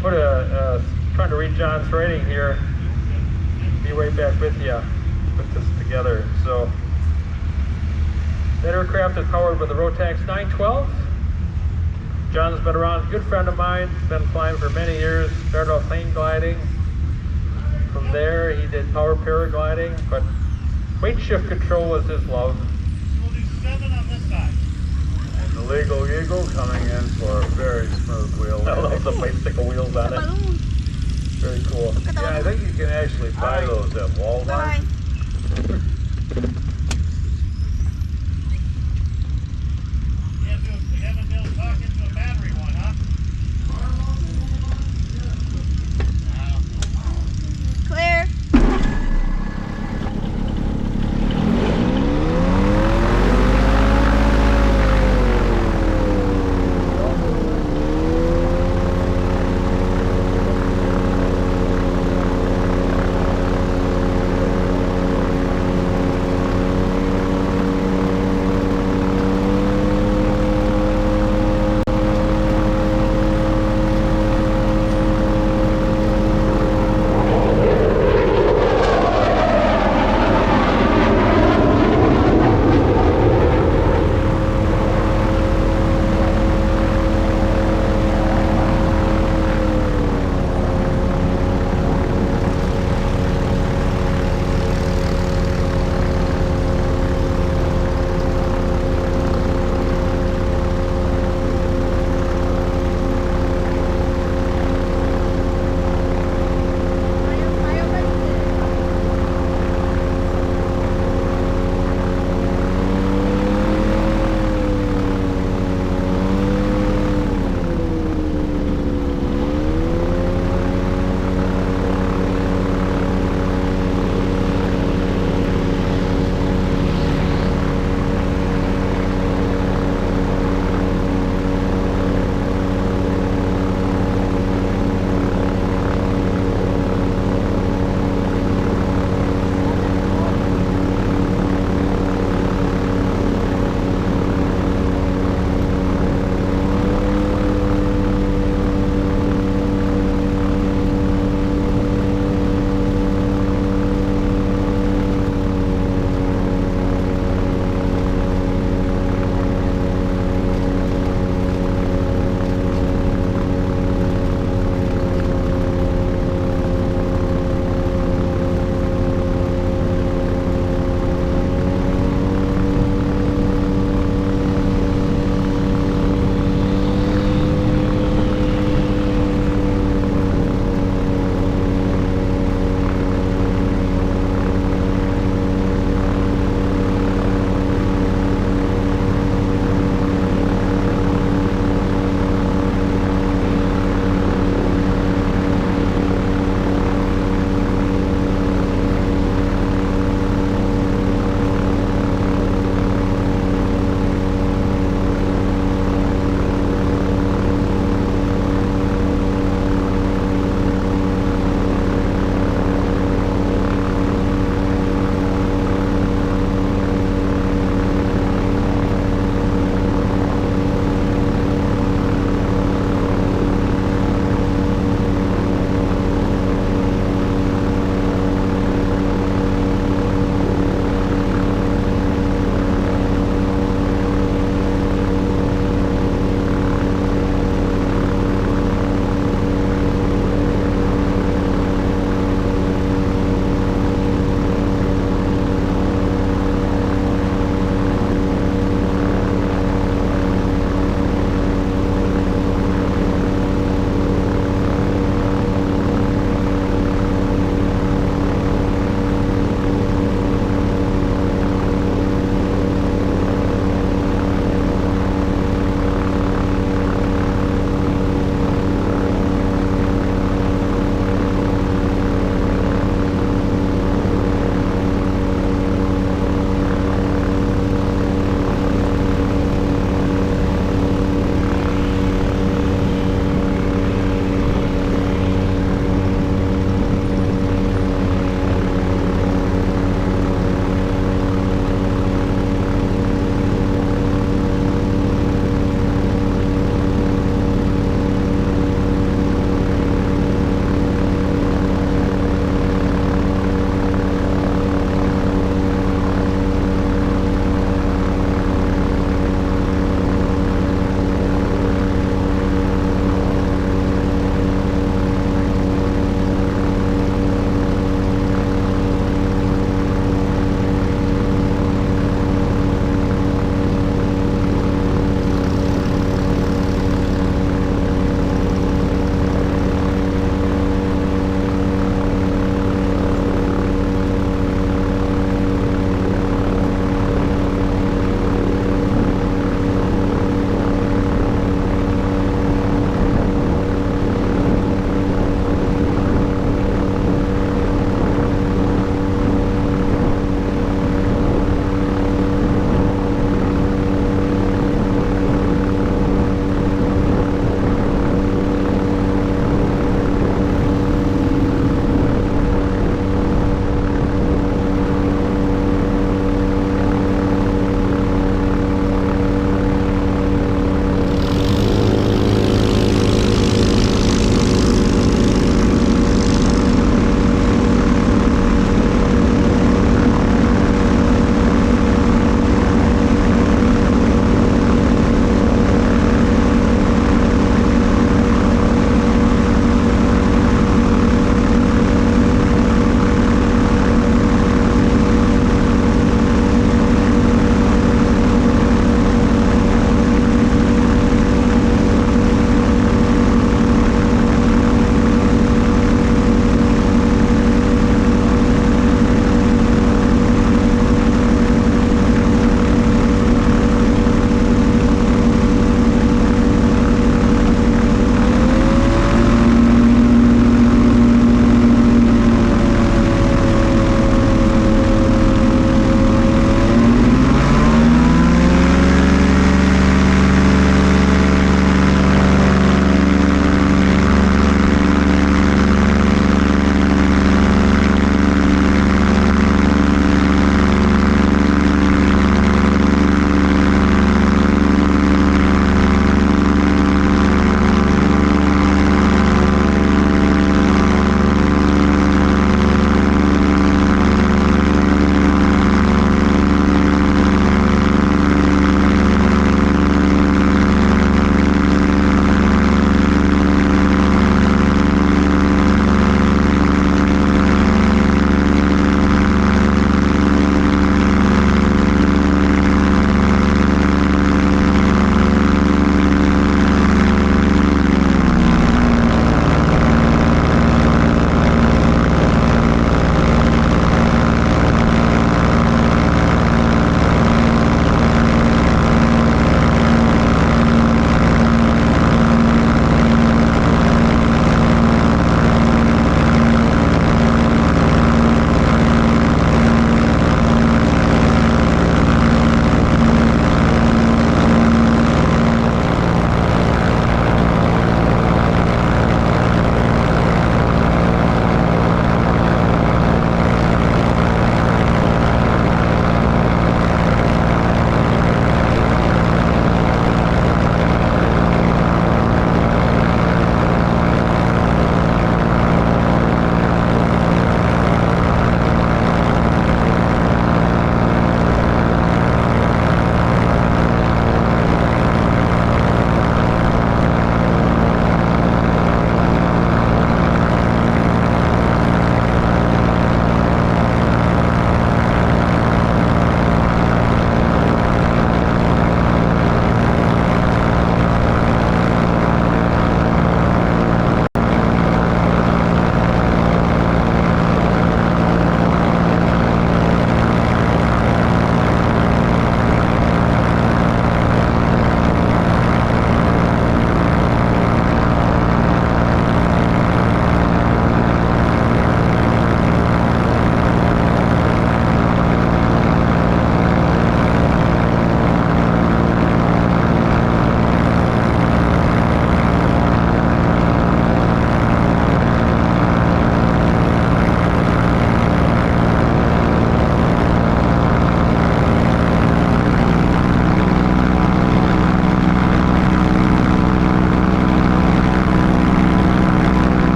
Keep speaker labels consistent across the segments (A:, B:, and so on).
A: trying to read John's writing here. Be right back with you. Put this together. So that aircraft is powered with the Rotax 912. John's been around, good friend of mine, been flying for many years. Started off plane gliding. From there, he did power paragliding, but weight shift control was his love.
B: We'll do 7 on this side.
C: And the Legal Eagle coming in for a very smooth wheel.
A: I love the bicycle wheels on it. Very cool.
C: Yeah, I think you can actually buy those at Walmart.
B: We haven't been talking to a battery one, huh?
D: Clear.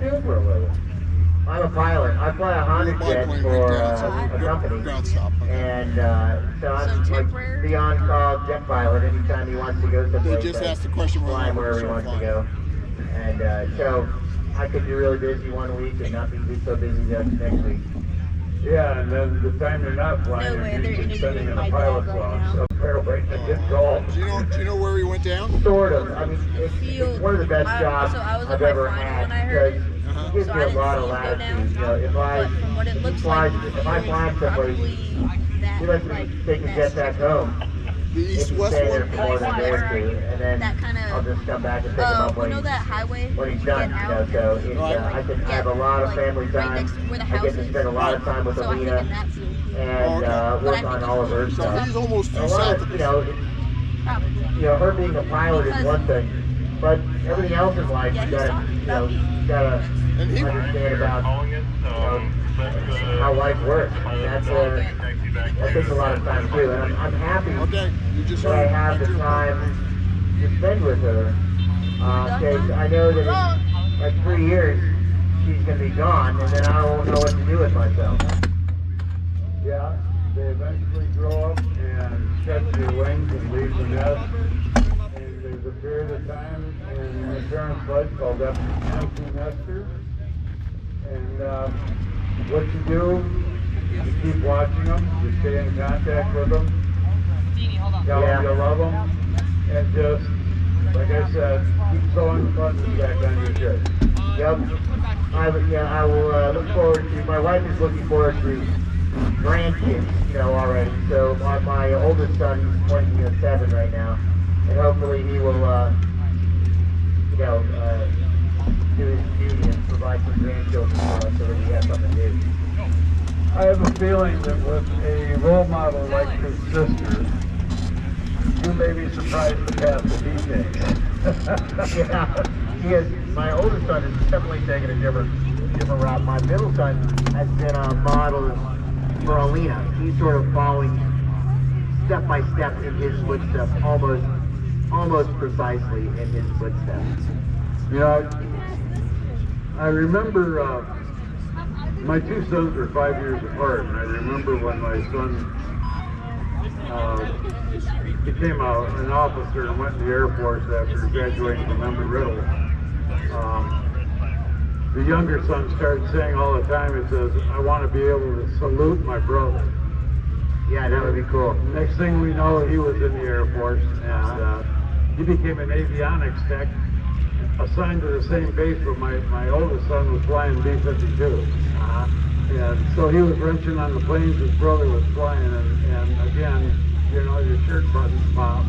C: do for a living?
D: I'm a pilot. I fly a Honda jet for a company, and so I'm like the on-call jet pilot. Anytime he wants to go someplace,
E: They just asked the question
D: fly him wherever he wants to go. And so I could be really busy one week and not be so busy the next week.
C: Yeah, and then the time you're not flying,
F: No way,
C: you're
F: they're
C: usually sending
F: interviewing
C: in a
F: my
C: pilot's
F: dad right
C: log,
F: now.
C: so they're waiting to get called.
E: Do you know where he went down?
D: Sort of. I mean, it's one of the best jobs
F: So I was
D: I've
F: on my
D: ever
F: final
D: had
F: when I heard
D: because
F: it.
D: it gives
F: So
D: me
F: I
D: a
F: didn't
D: lot of
F: see him go
D: latitude.
F: down.
D: You know, if
F: But from what it looks like,
D: if I fly
F: it's
D: someplace,
F: probably that,
D: he lets me
F: like,
D: take a
F: that
D: jet back home.
E: The
D: If he's
E: east-west
D: staying there
E: one?
D: for more than a day or two, and then
F: that kind
D: I'll
F: of,
D: just come back and pick him up
F: you
D: when
F: know that highway
D: he's
F: to
D: done.
F: get
D: You know,
F: out?
D: so it's, I have a lot of
F: like,
D: family
F: right
D: time.
F: next to where the
D: I
F: house
D: get to
F: is.
D: spend a lot of time with
F: So I think
D: Alina
F: in that field.
D: and
E: Okay.
D: work on all of her
E: So
D: stuff.
E: he's almost
D: A
E: due
D: lot
E: south
D: of,
E: of
D: you know, it's,
F: Probably.
D: you know, her being a pilot is
F: Because-
D: one thing, but everything else in life
F: Yeah,
D: you
F: he's
D: gotta,
F: talking
D: you know,
F: about me.
D: you gotta
E: And he-
D: understand about, you know, how life works. That takes a lot of time too, and I'm happy
E: Okay, you just
D: that I have the time to spend with her, because I know that in like 3 years she's gonna be gone, and then I won't know what to do with myself.
C: Yeah, they eventually grow up and stretch their wings and leave the nest. And there's a period of time in the parents' life called empty nesters. And what you do, you keep watching them, you stay in contact with them, tell them you love them, and just, like I said, keep throwing buttons back on your shirt.
D: Yep. I will look forward to, my wife is looking forward to grandkids, you know, already. So my oldest son is 27 right now, and hopefully he will, you know, do his duty and provide some grandchildren for us so that we have something to do.
C: I have a feeling that with a role model like his sister, you may be surprised at the path that he takes.
D: Yeah, he is. My oldest son is definitely taking a different route. My middle son has been a model for Alina. He's sort of following step by step in his footsteps, almost precisely in his footsteps.
C: You know, I remember my two sons were 5 years apart, and I remember when my son became an officer and went in the Air Force after graduating from Embry-Riddle. The younger son started saying all the time, he says, I want to be able to salute my brother.
D: Yeah, that would be cool.
C: Next thing we know, he was in the Air Force, and he became an avionics tech, assigned to the same base, but my oldest son was flying B-52. And so he was wrenching on the planes his brother was flying, and again, you know, your shirt buttons pop.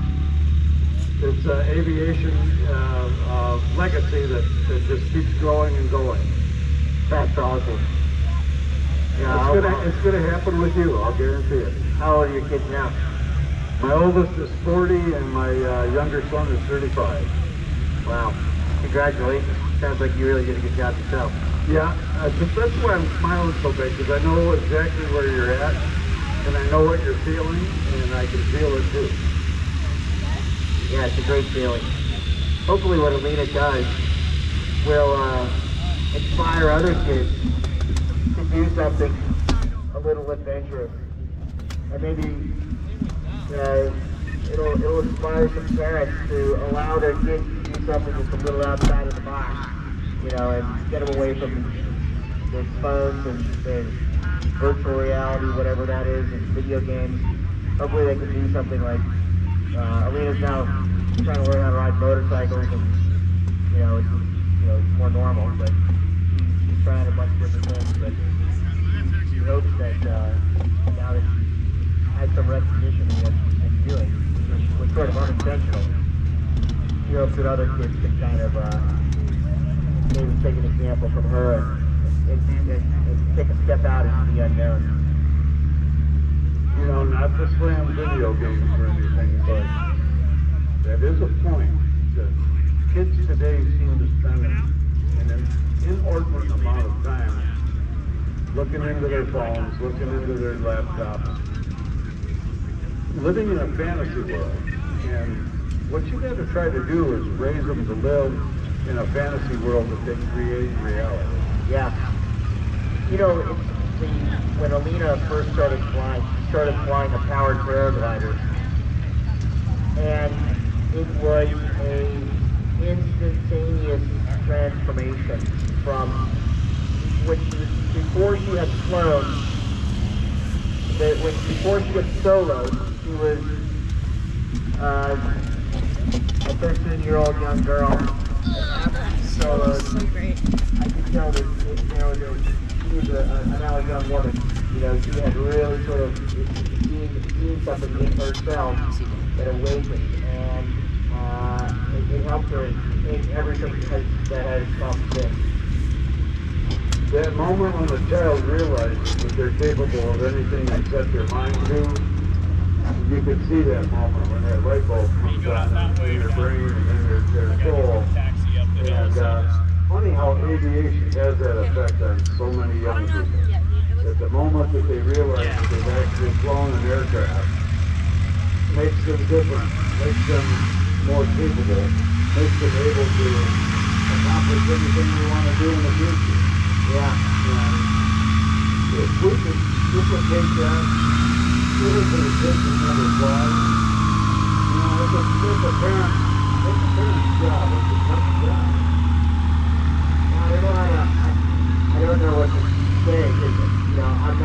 C: It's an aviation legacy that just keeps growing and going.
D: That's awesome. Yeah,
C: It's gonna happen with you, I'll guarantee it.
D: how old are your kids now?
C: My oldest is 40 and my younger son is 35.
D: Wow. Congratulations. Sounds like you really did a good job yourself.
C: Yeah, that's why I'm smiling so big, because I know exactly where you're at, and I know what you're feeling, and I can feel it too.
D: Yeah, it's a great feeling. Hopefully what Alina does will inspire other kids to do something a little adventurous. And maybe it'll inspire some parents to allow their kids to do something that's a little outside of the box, you know, and get them away from their phones and their virtual reality, whatever that is, and video games. Hopefully they can do something like, Alina's now trying to learn how to ride motorcycles, and, you know, it's more normal, but she's trying a bunch of different things, but she hopes that, now that she has some recognition of what she's doing, which was sort of unintentional, she hopes that other kids can kind of, maybe take an example from her and take a step out into the unknown.
C: You know, not to slam video games or anything, but that is a point that kids today seem to spend an inordinate amount of time looking into their phones, looking into their laptops, living in a fantasy world. And what you got to try to do is raise them to live in a fantasy world that they create in reality.
D: Yeah. You know, when Alina first started flying, she started flying a powered paraglider. And it was a instantaneous transformation from before she had flown, before she had soloed, she was a 13-year-old young girl. After she soloed,
F: So great.
D: I could tell that she was now a young woman. You know, she had really sort of seen something in herself that awakened, and it helped her in everything that has come since.
C: That moment when the child realizes that they're capable of anything they set their mind to, you can see that moment when that light bulb comes on in their brain and in their soul. And funny how aviation has that effect on so many young people. At the moment that they realize that they've actually flown an aircraft, makes them different, makes them more capable, makes them able to accomplish anything they want to do in the future.
D: Yeah.
C: And if we could duplicate that, even for the kids that never fly, you know, it's a parent's job, it's a tough job.
D: I don't know what to say, because, you know, I'm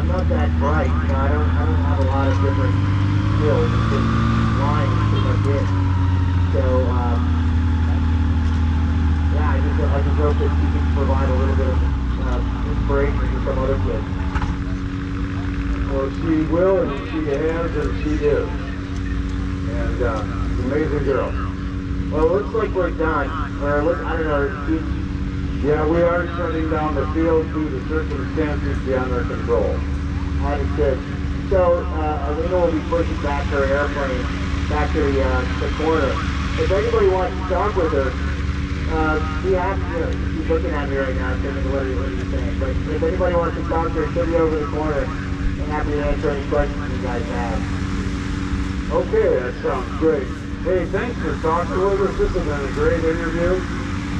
D: not that bright, you know, I don't have a lot of different skills, it's just flying is pretty much it. So, yeah, I just hope that she can provide a little bit of inspiration to some other kids.
C: Well, she will, and she has, and she is. And amazing girl.
D: Well, it looks like we're done. Or I don't know.
C: Yeah, we are shutting down the field due to circumstances beyond our control.
D: Understood. So, Alina will be pushing back her airplane, back to the corner. If anybody wants to talk with her, she's looking at me right now, thinking, what are you saying? But if anybody wants to talk to her, she'll be over the corner. I'm happy to answer any questions you guys have.
C: Okay, that sounds great. Hey, thanks for talking with us. This has been a great interview.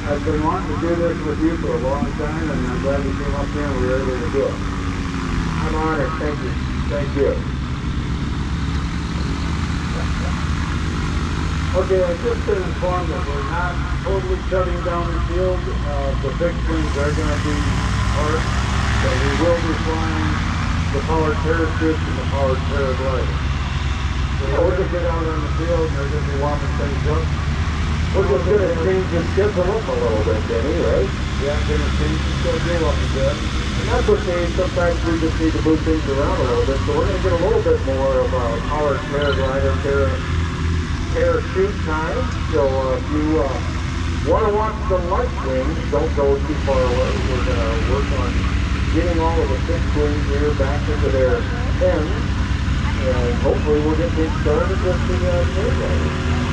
C: I've been wanting to do this with you for a long time, and I'm glad you came up here and we were able to do it.
D: I'm honored. Thank you.
C: Thank you. Okay, I've just been informed that we're not totally shutting down the field. The big swings are going to be hard, but we will be flying the powered parachutes and the powered paraglider. So we're going to get out on the field and they're going to be warming things up. We're just going to change the schedule up a little bit, Denny, right? Yeah, I'm going to change the schedule up a bit.
D: And that's okay. Sometimes we just need to move things around a little bit. So we're going to get a little bit more of a powered paraglider parachute time. So if you want to watch the light wings, don't go too far away. We're going to work on getting all of the fixed wings here back into their ends. And hopefully we'll get things started with the paraglider.